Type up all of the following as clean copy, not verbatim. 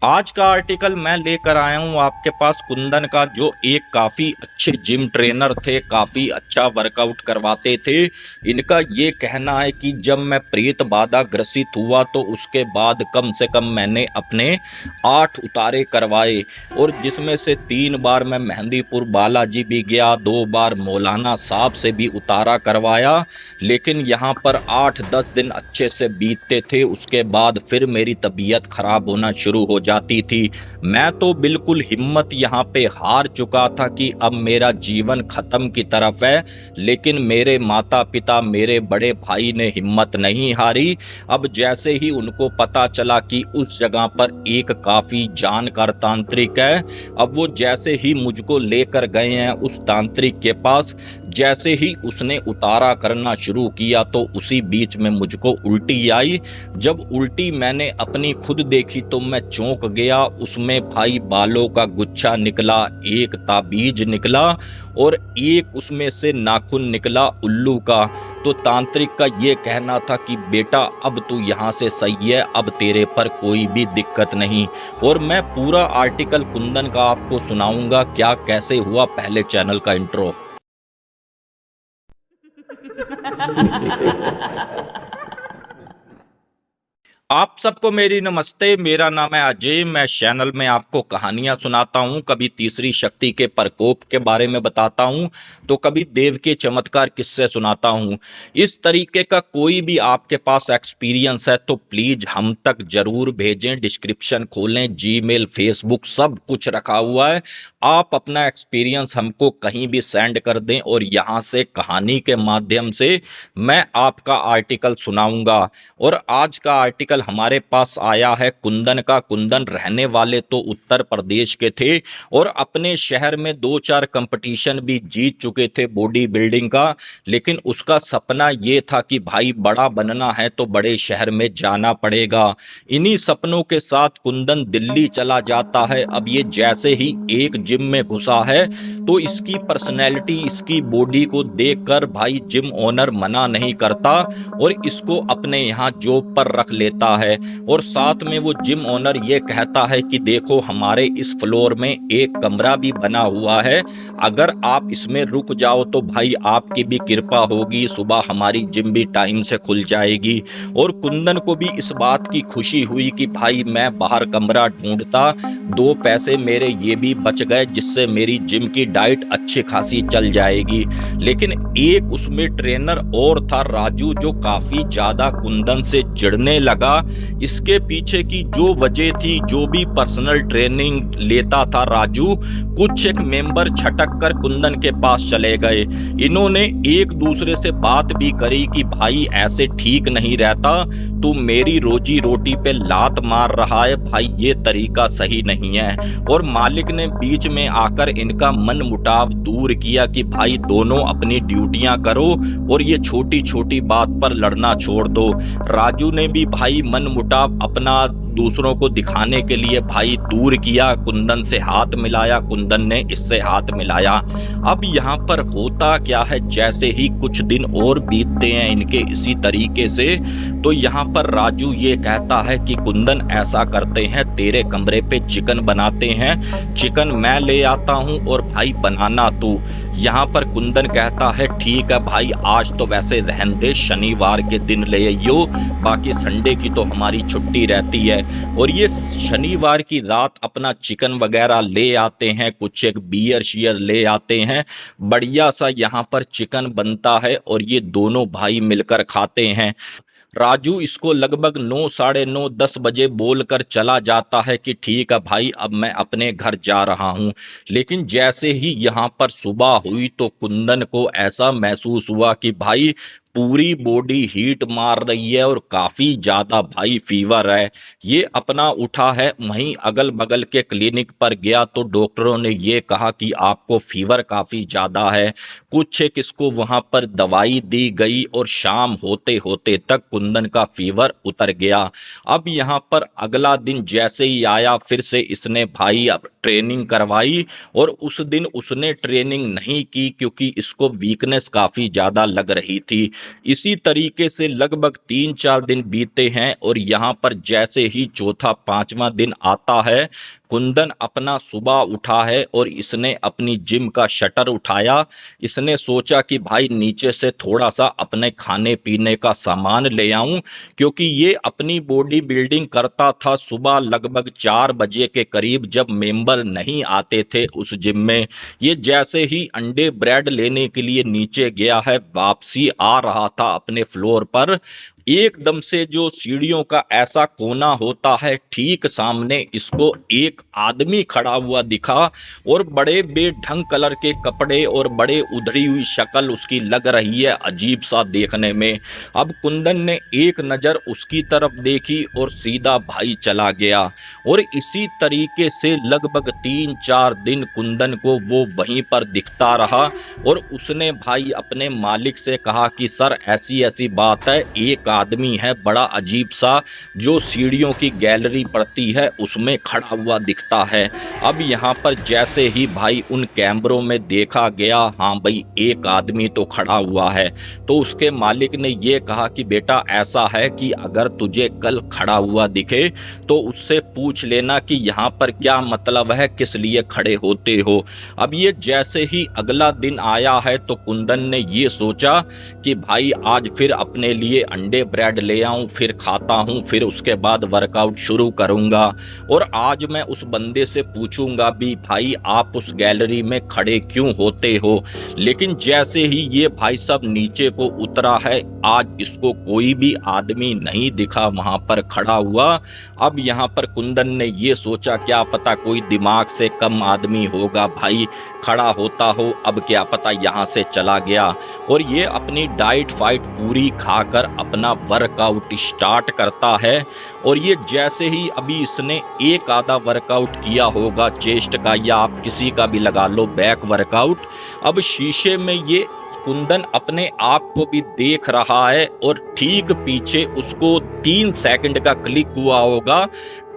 आज का आर्टिकल मैं लेकर आया हूँ आपके पास कुंदन का, जो एक काफ़ी अच्छे जिम ट्रेनर थे, काफ़ी अच्छा वर्कआउट करवाते थे। इनका ये कहना है कि जब मैं प्रेत बाधा ग्रसित हुआ तो उसके बाद कम से कम मैंने अपने 8 उतारे करवाए, और जिसमें से 3 बार मैं मेहंदीपुर बालाजी भी गया, 2 बार मौलाना साहब से भी उतारा करवाया। लेकिन यहाँ पर 8-10 दिन अच्छे से बीतते थे, उसके बाद फिर मेरी तबीयत खराब होना शुरू हो जाती थी। मैं तो बिल्कुल हिम्मत यहाँ पे हार चुका था कि अब मेरा जीवन खत्म की तरफ है। लेकिन मेरे माता पिता, मेरे बड़े भाई ने हिम्मत नहीं हारी। अब जैसे ही उनको पता चला कि उस जगह पर एक काफ़ी जानकार तांत्रिक है, अब वो जैसे ही मुझको लेकर गए हैं उस तांत्रिक के पास, जैसे ही उसने उतारा करना शुरू किया तो उसी बीच में मुझको उल्टी आई। जब उल्टी मैंने अपनी खुद देखी तो मैं चौंक गया। उसमें भाई बालों का गुच्छा निकला, एक ताबीज निकला, और एक उसमें से नाखून निकला उल्लू का। तो तांत्रिक का ये कहना था कि बेटा अब तू यहाँ से सही है, अब तेरे पर कोई भी दिक्कत नहीं। और मैं पूरा आर्टिकल कुंदन का आपको सुनाऊंगा, क्या कैसे हुआ, पहले चैनल का इंट्रो। आप सबको मेरी नमस्ते। मेरा नाम है अजय। मैं चैनल में आपको कहानियां सुनाता हूं, कभी तीसरी शक्ति के प्रकोप के बारे में बताता हूं, तो कभी देव के चमत्कार किस्से सुनाता हूं। इस तरीके का कोई भी आपके पास एक्सपीरियंस है तो प्लीज़ हम तक ज़रूर भेजें। डिस्क्रिप्शन खोलें, जीमेल, फेसबुक सब कुछ रखा हुआ है। आप अपना एक्सपीरियंस हमको कहीं भी सेंड कर दें और यहाँ से कहानी के माध्यम से मैं आपका आर्टिकल सुनाऊंगा। और आज का आर्टिकल हमारे पास आया है कुंदन का। कुंदन रहने वाले तो उत्तर प्रदेश के थे और अपने शहर में 2-4 कंपटीशन भी जीत चुके थे बॉडी बिल्डिंग का। लेकिन उसका सपना ये था कि भाई बड़ा बनना है तो बड़े शहर में जाना पड़ेगा। इन्हीं सपनों के साथ कुंदन दिल्ली चला जाता है। अब ये जैसे ही एक जिम में घुसा है तो इसकी पर्सनैलिटी, इसकी बॉडी को देखकर भाई जिम ओनर मना नहीं करता और इसको अपने यहाँ जॉब पर रख लेता है। और साथ में वो जिम ओनर ये कहता है कि देखो हमारे इस फ्लोर में एक कमरा भी बना हुआ है, अगर आप इसमें रुक जाओ तो भाई आपकी भी कृपा होगी, सुबह हमारी जिम भी टाइम से खुल जाएगी। और कुंदन को भी इस बात की खुशी हुई कि भाई मैं बाहर कमरा ढूंढता, 2 पैसे मेरे ये भी बच गए जिससे मेरी जिम की डाइट अच्छी खासी चल जाएगी। लेकिन एक उसमें ट्रेनर और था, राजू, जो काफी ज्यादा कुंदन से चिढ़ने लगा। इसके पीछे की जो वजह थी, जो भी पर्सनल ट्रेनिंग लेता था राजू, कुछ एक मेंबर छटक कर कुंदन के पास चले गए। इन्होंने एक दूसरे से बात भी करी कि भाई ऐसे ठीक नहीं रहता, तू मेरी रोजी रोटी पे लात मार रहा है, भाई ये तरीका सही नहीं है। और मालिक ने बीच में आकर इनका मन मुटाव दूर किया कि भाई दोनों अपनी ड्यूटियां करो और ये छोटी छोटी बात पर लड़ना छोड़ दो। राजू ने भी भाई मन मुटाव अपना दूसरों को दिखाने के लिए भाई दूर किया, कुंदन से हाथ मिलाया, कुंदन ने इससे हाथ मिलाया। अब यहाँ पर होता क्या है, जैसे ही कुछ दिन और बीतते हैं इनके इसी तरीके से, तो यहाँ पर राजू ये कहता है कि कुंदन ऐसा करते हैं, तेरे कमरे पे चिकन बनाते हैं, चिकन मैं ले आता हूँ और भाई बनाना तू। यहाँ पर कुंदन कहता है ठीक है भाई, आज तो वैसे रहने दे, शनिवार के दिन ले आइयो, बाकी संडे की तो हमारी छुट्टी रहती है। और ये शनिवार की रात अपना चिकन वगैरह ले आते हैं, कुछ एक बियर शियर ले आते हैं, बढ़िया सा यहाँ पर चिकन बनता है और ये दोनों भाई मिलकर खाते हैं। राजू इसको लगभग 9, साढ़े 9, 10 बजे बोलकर चला जाता है कि ठीक है भाई अब मैं अपने घर जा रहा हूँ। लेकिन जैसे ही यहाँ पर सुबह हुई तो कुंदन को ऐसा महसूस हुआ कि भाई पूरी बॉडी हीट मार रही है और काफ़ी ज़्यादा भाई फीवर है। ये अपना उठा है, वहीं अगल बगल के क्लिनिक पर गया तो डॉक्टरों ने ये कहा कि आपको फीवर काफ़ी ज़्यादा है। कुछ एक इसको वहाँ पर दवाई दी गई और शाम होते होते तक कुंदन का फीवर उतर गया। अब यहाँ पर अगला दिन जैसे ही आया, फिर से इसने भाई अब ट्रेनिंग करवाई और उस दिन उसने ट्रेनिंग नहीं की क्योंकि इसको वीकनेस काफ़ी ज़्यादा लग रही थी। इसी तरीके से लगभग 3-4 दिन बीते हैं और यहाँ पर जैसे ही चौथा 5वां दिन आता है, कुंदन अपना सुबह उठा है और इसने अपनी जिम का शटर उठाया। इसने सोचा कि भाई नीचे से थोड़ा सा अपने खाने पीने का सामान ले आऊं, क्योंकि ये अपनी बॉडी बिल्डिंग करता था सुबह लगभग 4 बजे के करीब, जब मेंबर नहीं आते थे उस जिम में। ये जैसे ही अंडे ब्रेड लेने के लिए नीचे गया है, वापसी आ रहा था अपने फ्लोर पर, एकदम से जो सीढ़ियों का ऐसा कोना होता है, ठीक सामने इसको एक आदमी खड़ा हुआ दिखा और बड़े बेढंग कलर के कपड़े और बड़े उधड़ी हुई शक्ल उसकी लग रही है, अजीब सा देखने में। अब कुंदन ने एक नज़र उसकी तरफ देखी और सीधा भाई चला गया। और इसी तरीके से लगभग 3-4 दिन कुंदन को वो वहीं पर दिखता रहा और उसने भाई अपने मालिक से कहा कि सर ऐसी ऐसी बात है, एक आदमी है बड़ा अजीब सा जो सीढ़ियों की गैलरी पड़ती है उसमें खड़ा हुआ दिखता है। अब यहाँ पर जैसे ही भाई उन कैमरों में देखा गया, हाँ भाई एक आदमी तो खड़ा हुआ है, तो उसके मालिक ने ये कहा कि बेटा ऐसा है कि अगर तुझे कल खड़ा हुआ दिखे तो उससे पूछ लेना कि यहाँ पर क्या मतलब है, किस लिए खड़े होते हो। अब ये जैसे ही अगला दिन आया है तो कुंदन ने ये सोचा कि भाई आज फिर अपने लिए अंडे ब्रेड ले आऊं, फिर खाता हूं, फिर उसके बाद वर्कआउट शुरू करूंगा और आज मैं उस बंदे से पूछूंगा भी भाई आप उस गैलरी में खड़े क्यों होते हो। लेकिन जैसे ही ये भाई साहब नीचे को उतरा है, आज इसको कोई भी आदमी नहीं दिखा वहां पर खड़ा हुआ। अब यहाँ पर कुंदन ने ये सोचा क्या पता कोई दिमाग से कम आदमी होगा भाई खड़ा होता हो, अब क्या पता यहाँ से चला गया। और ये अपनी डाइट फाइट पूरी खाकर अपना वर्कआउट स्टार्ट करता है। और ये जैसे ही अभी इसने एक आधा वर्कआउट किया होगा चेस्ट का, या आप किसी का भी लगा लो बैक वर्कआउट, अब शीशे में ये कुंदन अपने आप को भी देख रहा है और ठीक पीछे उसको 3 सेकंड का क्लिक हुआ होगा,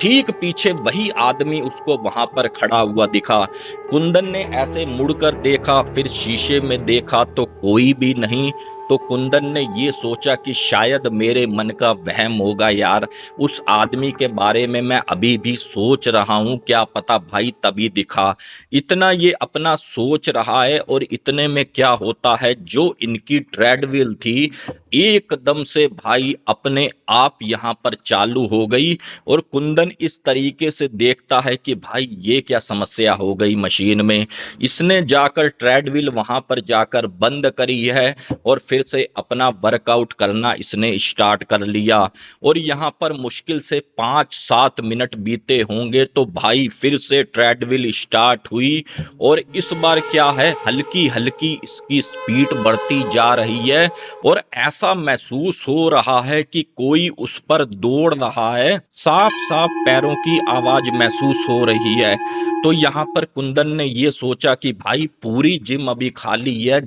ठीक पीछे वही आदमी उसको वहां पर खड़ा हुआ दिखा। कुंदन ने ऐसे मुड़कर देखा, फिर शीशे में देखा तो कोई भी नहीं। तो कुंदन ने ये सोचा कि शायद मेरे मन का वहम होगा यार, उस आदमी के बारे में मैं अभी भी सोच रहा हूँ, क्या पता भाई तभी दिखा। इतना ये अपना सोच रहा है और इतने में क्या होता है, जो इनकी ट्रेडमिल थी एकदम से भाई अपने आप यहाँ पर चालू हो गई। और कुंदन इस तरीके से देखता है कि भाई ये क्या समस्या हो गई मशीन में। इसने जाकर ट्रेडमिल वहां पर जाकर बंद करी है और फिर से अपना वर्कआउट करना इसने स्टार्ट कर लिया। और यहाँ पर मुश्किल से 5-7 मिनट बीते होंगे तो भाई फिर से ट्रेडमिल स्टार्ट हुई और इस बार क्या है, हल्की हल्की इसकी स्पीड बढ़ती जा रही है और ऐसा महसूस हो रहा है कि कोई उस पर दौड़ रहा है, साफ साफ पैरों की आवाज महसूस हो रही है। तो यहाँ पर कुंदन ने ये सोचा कि भाई पूरी जिम अभी खाली है,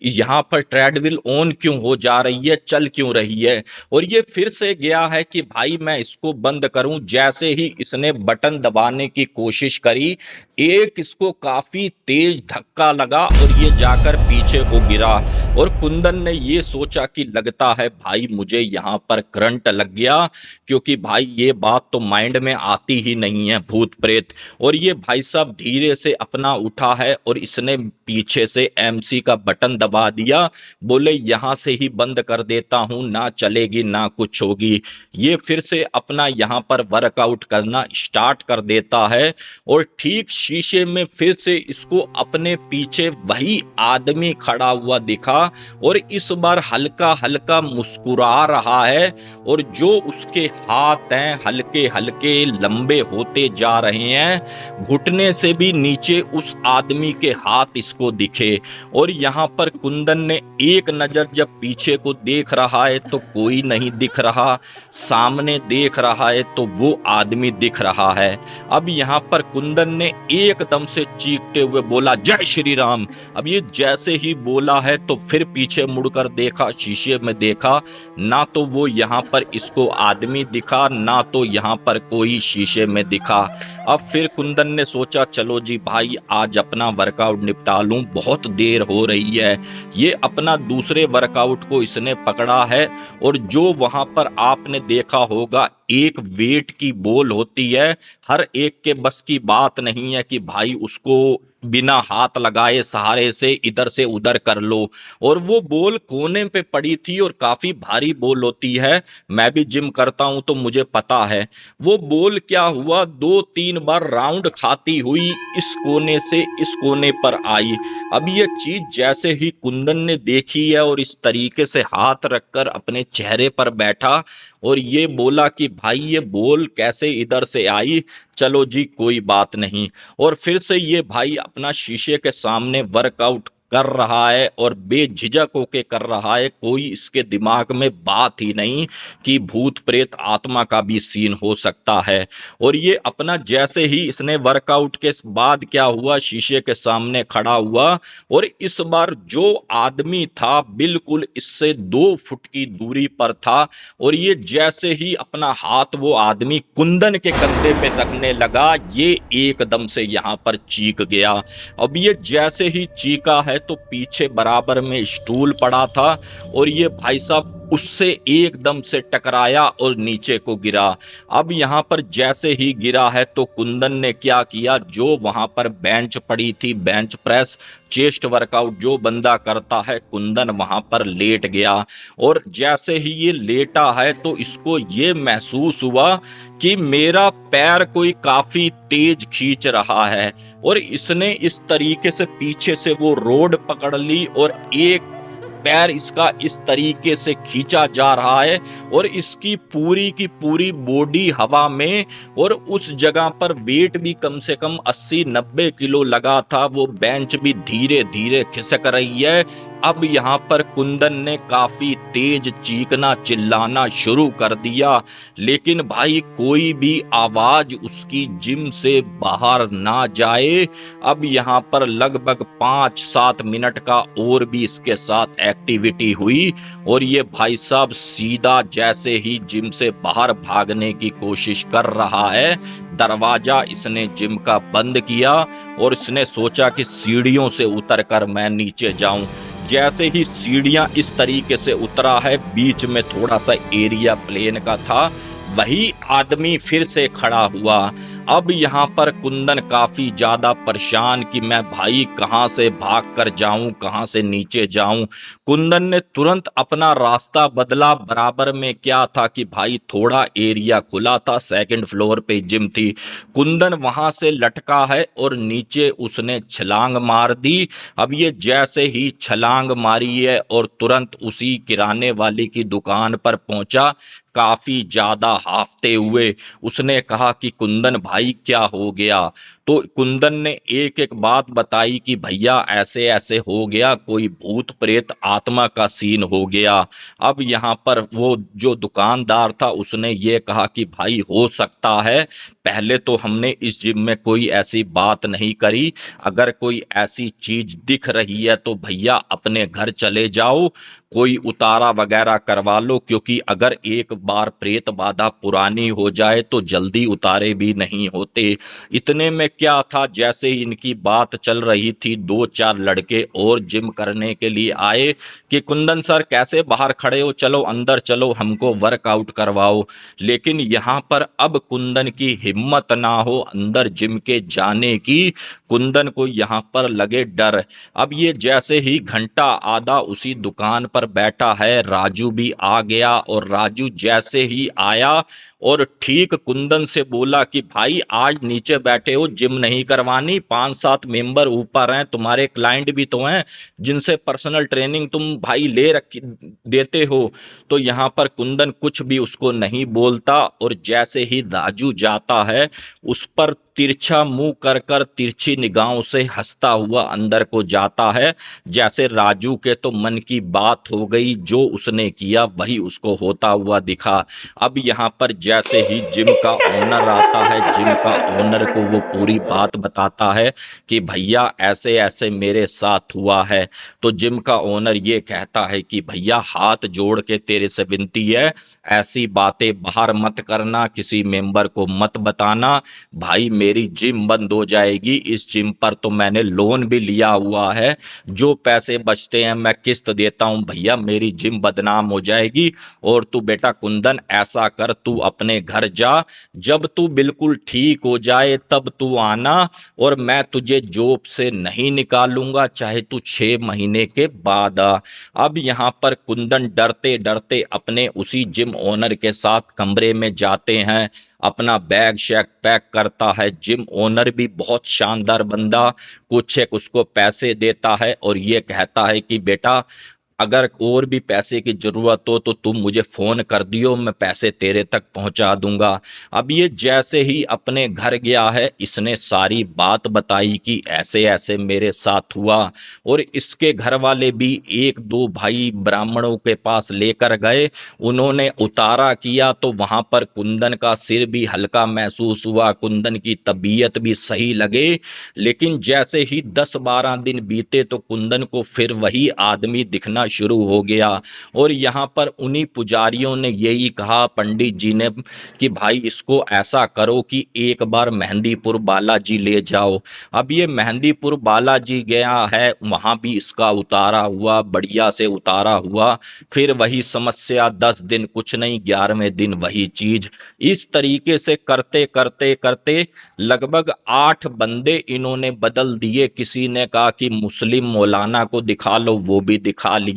यहाँ पर ट्रेडमिल ऑन क्यों हो जा रही है, चल क्यों रही है। और ये फिर से गया है कि भाई मैं इसको बंद करूं। जैसे ही इसने बटन दबाने की कोशिश करी, एक इसको काफी तेज धक्का लगा और ये जाकर पीछे को गिरा। और कुंदन ने ये सोचा कि लगता है भाई मुझे यहाँ पर करंट लग गया, क्योंकि भाई ये बात तो माइंड में आती ही नहीं है, भूत प्रेत। और ये भाई साहब धीरे से अपना उठा है और इसने पीछे से एमसी का बटन दबा दिया, बोले यहाँ से ही बंद कर देता हूँ, ना चलेगी ना कुछ होगी। ये फिर से अपना यहाँ पर वर्कआउट करना स्टार्ट कर देता है और ठीक शीशे में फिर से इसको अपने पीछे वही आदमी खड़ा हुआ दिखा और इस बार हल्का हल्का मुस्कुरा रहा है और जो उसके हाथ हैं हल्के हल्के लंबे होते जा रहे हैं, घुटने से भी नीचे उस आदमी के हाथ इसको दिखे। और यहाँ पर कुंदन ने एक नजर जब पीछे को देख रहा है तो कोई नहीं दिख रहा, सामने देख रहा है तो वो आदमी दिख रहा है। अब यहाँ पर कुंदन ने एकदम से चीखते हुए बोला जय श्री राम। अब ये जैसे ही बोला है तो फिर पीछे मुड़कर देखा, शीशे में देखा, ना तो वो यहाँ पर इसको आदमी दिखा, ना तो यहाँ पर कोई शीशे में दिखा। अब फिर कुंदन ने सोचा चलो जी भाई आज अपना वर्कआउट निपटा लूं, बहुत देर हो रही है। ये अपना दूसरे वर्कआउट को इसने पकड़ा है और जो वहां पर आपने देखा होगा एक वेट की बॉल होती है, हर एक के बस की बात नहीं है कि भाई उसको बिना हाथ लगाए सहारे से इधर से उधर कर लो। और वो बॉल कोने पे पड़ी थी और काफी भारी बॉल होती है, मैं भी जिम करता हूं तो मुझे पता है। वो बॉल क्या हुआ, 2-3 बार राउंड खाती हुई इस कोने से इस कोने पर आई। अब ये चीज जैसे ही कुंदन ने देखी है और इस तरीके से हाथ रखकर अपने चेहरे पर बैठा और ये बोला कि भाई ये बॉल कैसे इधर से आई, चलो जी कोई बात नहीं। और फिर से ये भाई अपना शीशे के सामने वर्कआउट कर रहा है और बेझिझक होके कर रहा है, कोई इसके दिमाग में बात ही नहीं कि भूत प्रेत आत्मा का भी सीन हो सकता है। और ये अपना जैसे ही इसने वर्कआउट के बाद क्या हुआ, शीशे के सामने खड़ा हुआ और इस बार जो आदमी था बिल्कुल इससे 2 फुट की दूरी पर था और ये जैसे ही अपना हाथ वो आदमी कुंदन के कंधे पे रखने लगा, ये एकदम से यहाँ पर चीख गया। अब ये जैसे ही चीखा है तो पीछे बराबर में स्टूल पड़ा था और ये भाई साहब उससे एकदम से टकराया और नीचे को गिरा। अब यहाँ पर जैसे ही गिरा है तो कुंदन ने क्या किया, जो वहां पर बेंच पड़ी थी, बेंच प्रेस चेस्ट वर्कआउट जो बंदा करता है, कुंदन वहां पर लेट गया। और जैसे ही ये लेटा है तो इसको ये महसूस हुआ कि मेरा पैर कोई काफी तेज खींच रहा है और इसने इस तरीके से पीछे से वो रोड पकड़ ली और एक पैर इसका इस तरीके से खींचा जा रहा है और इसकी पूरी की पूरी बॉडी हवा में और उस जगह पर वेट भी कम से कम 80-90 किलो लगा था, वो बेंच भी धीरे धीरे खिसक रही है। अब यहाँ पर कुंदन ने काफी तेज चीखना चिल्लाना शुरू कर दिया, लेकिन भाई कोई भी आवाज उसकी जिम से बाहर ना जाए। अब यहाँ पर लगभग 5-7 मिनट का और भी इसके साथ एक्टिविटी हुई और ये भाई साहब सीधा जैसे ही जिम से बाहर भागने की कोशिश कर रहा है, दरवाजा इसने जिम का बंद किया और इसने सोचा कि सीढ़ियों से उतरकर मैं नीचे जाऊं। जैसे ही सीढ़ियां इस तरीके से उतरा है, बीच में थोड़ा सा एरिया प्लेन का था, वही आदमी फिर से खड़ा हुआ। अब यहाँ पर कुंदन काफी ज्यादा परेशान कि मैं भाई कहाँ से भाग कर जाऊं, कहाँ से नीचे जाऊं। कुंदन ने तुरंत अपना रास्ता बदला। बराबर में क्या था कि भाई थोड़ा एरिया खुला था, 2nd फ्लोर पे जिम थी। कुंदन वहां से लटका है और नीचे उसने छलांग मार दी। अब ये जैसे ही छलांग मारी है और तुरंत उसी किराने वाले की दुकान पर पहुंचा, काफी ज्यादा हाफते हुए उसने कहा कि कुंदन भाई क्या हो गया। तो कुंदन ने एक एक बात बताई कि भैया ऐसे ऐसे हो गया, कोई भूत प्रेत आत्मा का सीन हो गया। अब यहाँ पर वो जो दुकानदार था उसने ये कहा कि भाई हो सकता है, पहले तो हमने इस जिम में कोई ऐसी बात नहीं करी, अगर कोई ऐसी चीज दिख रही है तो भैया अपने घर चले जाओ, कोई उतारा वगैरह करवा लो, क्योंकि अगर एक बार प्रेत बाधा पुरानी हो जाए तो जल्दी उतारे भी नहीं होते। इतने में क्या था, जैसे ही इनकी बात चल रही थी 2-4 लड़के और जिम करने के लिए आए कि कुंदन सर कैसे बाहर खड़े हो, चलो अंदर चलो, हमको वर्कआउट करवाओ। लेकिन यहाँ पर अब कुंदन की हिम्मत ना हो अंदर जिम के जाने की, कुंदन को यहाँ पर लगे डर। अब ये जैसे ही घंटा आधा उसी दुकान पर बैठा है, राजू भी आ गया और राजू जैसे ही आया और ठीक कुंदन से बोला कि भाई आज नीचे बैठे हो, जिम नहीं करवानी, 5-7 मेंबर ऊपर हैं, तुम्हारे क्लाइंट भी तो हैं जिनसे पर्सनल ट्रेनिंग तुम भाई ले रखी देते हो। तो यहाँ पर कुंदन कुछ भी उसको नहीं बोलता और जैसे ही राजू जाता है उस पर तिरछा मुंह कर कर तिरछी निगाहों से हंसता हुआ अंदर को जाता है। जैसे राजू के तो मन की बात हो गई, जो उसने किया वही उसको होता हुआ दिखा। अब यहाँ पर जैसे ही जिम का ओनर आता है, जिम का ओनर को वो पूरी बात बताता है कि भैया ऐसे ऐसे मेरे साथ हुआ है। तो जिम का ओनर ये कहता है कि भैया हाथ जोड़ के तेरे से विनती है, ऐसी बातें बाहर मत करना, किसी मेंबर को मत बताना। भाई मेरी जिम बंद हो जाएगी, इस जिम पर तो मैंने लोन भी लिया हुआ है, जो पैसे बचते हैं मैं किस्त देता हूं भैया, मेरी जिम बदनाम हो जाएगी। और तू बेटा कुंदन ऐसा कर, तू अपने घर जा, जब तू बिल्कुल ठीक हो जाए तब तू आना, और मैं तुझे जॉब से नहीं निकालूंगा, चाहे तू 6 महीने के बाद आ। अब यहाँ पर कुंदन डरते डरते अपने उसी जिम ओनर के साथ कमरे में जाते हैं, अपना बैग शैग पैक करता है। जिम ओनर भी बहुत शानदार बंदा, कुछ एक उसको पैसे देता है और ये कहता है कि बेटा अगर और भी पैसे की जरूरत हो तो तुम मुझे फोन कर दियो, मैं पैसे तेरे तक पहुंचा दूंगा। अब ये जैसे ही अपने घर गया है, इसने सारी बात बताई कि ऐसे ऐसे मेरे साथ हुआ, और इसके घर वाले भी एक दो भाई ब्राह्मणों के पास लेकर गए, उन्होंने उतारा किया तो वहां पर कुंदन का सिर भी हल्का महसूस हुआ, कुंदन की तबीयत भी सही लगे। लेकिन जैसे ही 10-12 दिन बीते तो कुंदन को फिर वही आदमी दिखना शुरू हो गया। और यहाँ पर उन्हीं पुजारियों ने यही कहा पंडित जी ने कि भाई इसको ऐसा करो कि एक बार मेहंदीपुर बालाजी ले जाओ। अब ये मेहंदीपुर बालाजी गया है, वहां भी इसका उतारा हुआ, बढ़िया से उतारा हुआ। फिर वही समस्या, 10 दिन कुछ नहीं, 11वें दिन वही चीज। इस तरीके से करते करते करते लगभग 8 बंदे इन्होंने बदल दिए। किसी ने कहा कि मुस्लिम मौलाना को दिखा लो, वो भी दिखा लिया,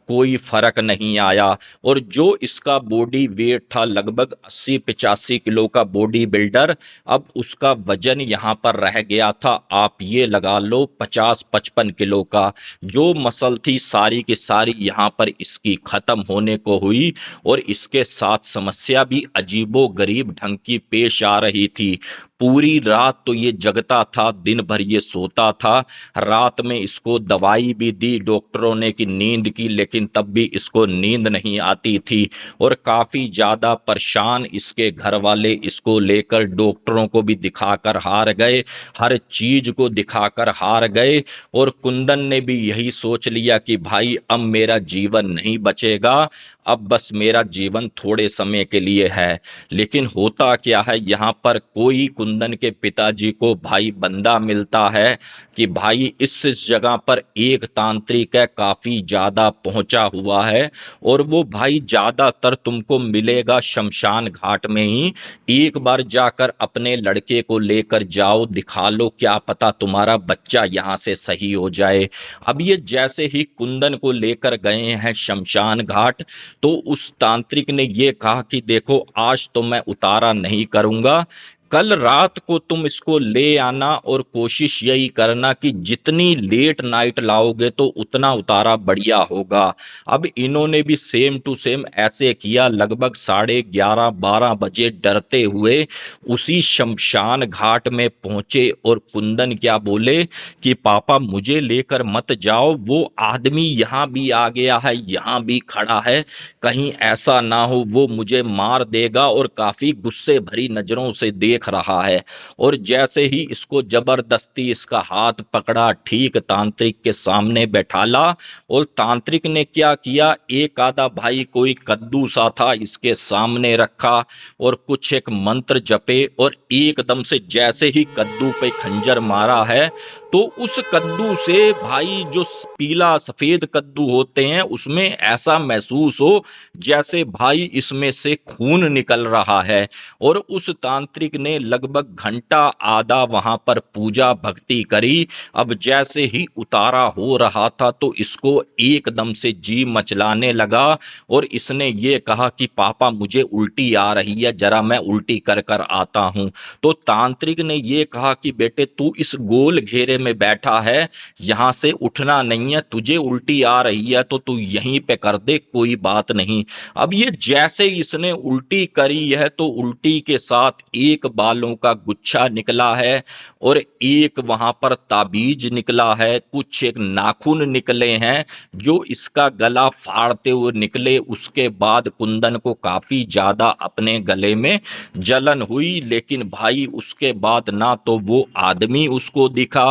कोई फर्क नहीं आया। और जो इसका बॉडी वेट था लगभग 80-85 किलो का बॉडी बिल्डर, अब उसका वजन यहाँ पर रह गया था, आप ये लगा लो 50-55 किलो का। जो मसल थी सारी की सारी यहाँ पर इसकी खत्म होने को हुई। और इसके साथ समस्या भी अजीबो गरीब ढंग की पेश आ रही थी। पूरी रात तो ये जगता था, दिन भर ये सोता था। रात में इसको दवाई भी दी डॉक्टरों ने कि नींद की, लेकिन तब भी इसको नींद नहीं आती थी। और काफ़ी ज़्यादा परेशान इसके घर वाले इसको लेकर डॉक्टरों को भी दिखाकर हार गए, हर चीज़ को दिखाकर हार गए। और कुंदन ने भी यही सोच लिया कि भाई अब मेरा जीवन नहीं बचेगा, अब बस मेरा जीवन थोड़े समय के लिए है। लेकिन होता क्या है, यहाँ पर कोई कुंदन के पिताजी को भाई बंदा मिलता है कि भाई इस जगह पर एक तांत्रिक है, काफ़ी ज़्यादा पहुंचा हुआ है, और वो भाई ज़्यादातर तुमको मिलेगा शमशान घाट में ही। एक बार जाकर अपने लड़के को लेकर जाओ, दिखा लो, क्या पता तुम्हारा बच्चा यहाँ से सही हो जाए। अब ये जैसे ही कुंदन को लेकर गए हैं शमशान घाट, तो उस तांत्रिक ने ये कहा कि देखो आज तो मैं उतारा नहीं करूँगा, कल रात को तुम इसको ले आना, और कोशिश यही करना कि जितनी लेट नाइट लाओगे तो उतना उतारा बढ़िया होगा। अब इन्होंने भी सेम टू सेम ऐसे किया। लगभग 11:30-12 बजे डरते हुए उसी शमशान घाट में पहुंचे, और कुंदन क्या बोले कि पापा मुझे लेकर मत जाओ, वो आदमी यहाँ भी आ गया है, यहाँ भी खड़ा है, कहीं ऐसा ना हो वो मुझे मार देगा, और काफ़ी गुस्से भरी नज़रों से देख रहा है। और जैसे ही इसको जबरदस्ती इसका हाथ पकड़ा, ठीक तांत्रिक के सामने बैठाला, और तांत्रिक ने क्या किया, एक आधा भाई कोई कद्दू सा था इसके सामने रखा, और कुछ एक मंत्र जपे, और एकदम से जैसे ही कद्दू पे खंजर मारा है, तो उस कद्दू से भाई जो पीला सफेद कद्दू होते हैं उसमें ऐसा महसूस हो जैसे भाई इसमें से खून निकल रहा है। और उस तांत्रिक ने लगभग घंटा आधा वहां पर पूजा भक्ति करी। अब जैसे ही उतारा हो रहा था तो इसको एकदम से जी मचलाने लगा, और इसने ये कहा कि पापा मुझे उल्टी आ रही है, जरा मैं उल्टी कर कर आता हूं। तो तांत्रिक ने ये कहा कि बेटे तू इस गोल घेरे में बैठा है, यहाँ से उठना नहीं है, तुझे उल्टी आ रही है तो तू यहीं पे कर दे, कोई बात नहीं। अब ये जैसे इसने उल्टी करी है तो उल्टी के साथ एक बालों का गुच्छा निकला है और एक वहां पर ताबीज निकला है, कुछ एक नाखून निकले हैं जो इसका गला फाड़ते हुए निकले। उसके बाद कुंदन को काफी ज्यादा अपने गले में जलन हुई, लेकिन भाई उसके बाद ना तो वो आदमी उसको दिखा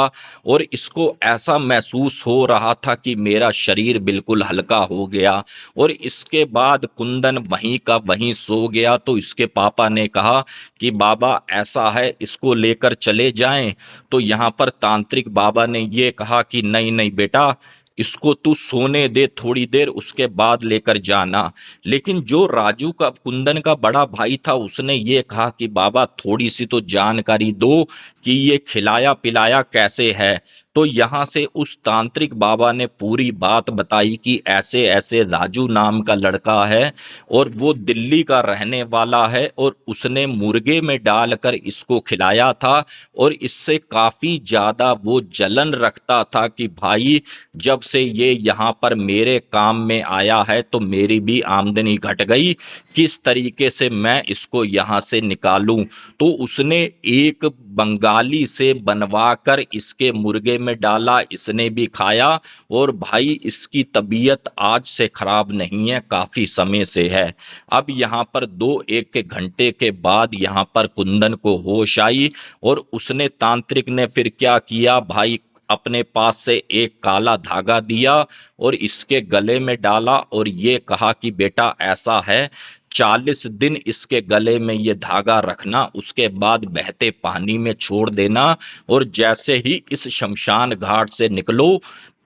और इसको ऐसा महसूस हो रहा था कि मेरा शरीर बिल्कुल हल्का हो गया। और इसके बाद कुंदन वहीं का वहीं सो गया। तो इसके पापा ने कहा कि बाबा ऐसा है, इसको लेकर चले जाएं। तो यहाँ पर तांत्रिक बाबा ने ये कहा कि नहीं नहीं बेटा, इसको तू सोने दे थोड़ी देर, उसके बाद लेकर जाना। लेकिन जो राजू का, कुंदन का बड़ा भाई था, उसने ये कहा कि बाबा थोड़ी सी तो जानकारी दो कि ये खिलाया पिलाया कैसे है। तो यहाँ से उस तांत्रिक बाबा ने पूरी बात बताई कि ऐसे ऐसे राजू नाम का लड़का है और वो दिल्ली का रहने वाला है और उसने मुर्गे में डालकर इसको खिलाया था और इससे काफ़ी ज़्यादा वो जलन रखता था कि भाई जब से ये यहाँ पर मेरे काम में आया है तो मेरी भी आमदनी घट गई, किस तरीके से मैं इसको यहाँ से निकालूं। तो उसने एक बंगाली से बनवा कर इसके मुर्गे में डाला, इसने भी खाया और भाई इसकी तबीयत आज से खराब नहीं है, काफ़ी समय से है। अब यहाँ पर 2-1 घंटे के बाद यहाँ पर कुंदन को होश आई और उसने, तांत्रिक ने फिर क्या किया भाई, अपने पास से एक काला धागा दिया और इसके गले में डाला और ये कहा कि बेटा ऐसा है, 40 दिन इसके गले में ये धागा रखना, उसके बाद बहते पानी में छोड़ देना और जैसे ही इस शमशान घाट से निकलो,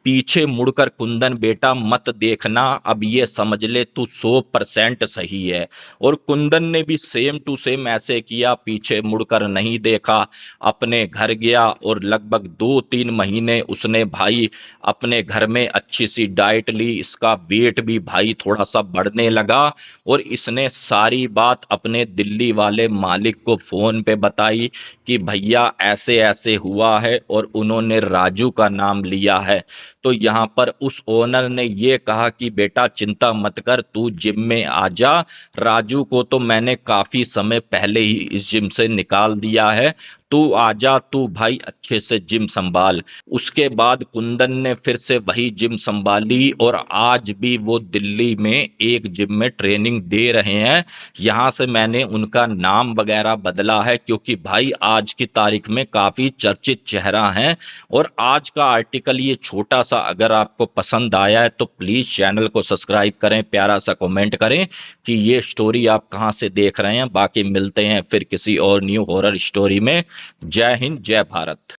पीछे मुड़कर कुंदन बेटा मत देखना, अब ये समझ ले तू 100% सही है। और कुंदन ने भी सेम टू सेम ऐसे किया, पीछे मुड़कर नहीं देखा, अपने घर गया और लगभग 2-3 महीने उसने भाई अपने घर में अच्छी सी डाइट ली, इसका वेट भी भाई थोड़ा सा बढ़ने लगा और इसने सारी बात अपने दिल्ली वाले मालिक को फ़ोन पे बताई कि भैया ऐसे ऐसे हुआ है और उन्होंने राजू का नाम लिया है। तो यहाँ पर उस ओनर ने ये कहा कि बेटा चिंता मत कर, तू जिम में आ जा, राजू को तो मैंने काफ़ी समय पहले ही इस जिम से निकाल दिया है, तू आजा, तू भाई अच्छे से जिम संभाल। उसके बाद कुंदन ने फिर से वही जिम संभाली और आज भी वो दिल्ली में एक जिम में ट्रेनिंग दे रहे हैं। यहाँ से मैंने उनका नाम वगैरह बदला है क्योंकि भाई आज की तारीख में काफ़ी चर्चित चेहरा हैं। और आज का आर्टिकल ये छोटा सा अगर आपको पसंद आया है तो प्लीज़ चैनल को सब्सक्राइब करें, प्यारा सा कमेंट करें कि ये स्टोरी आप कहाँ से देख रहे हैं। बाकी मिलते हैं फिर किसी और न्यू हॉरर स्टोरी में। जय हिंद, जय भारत।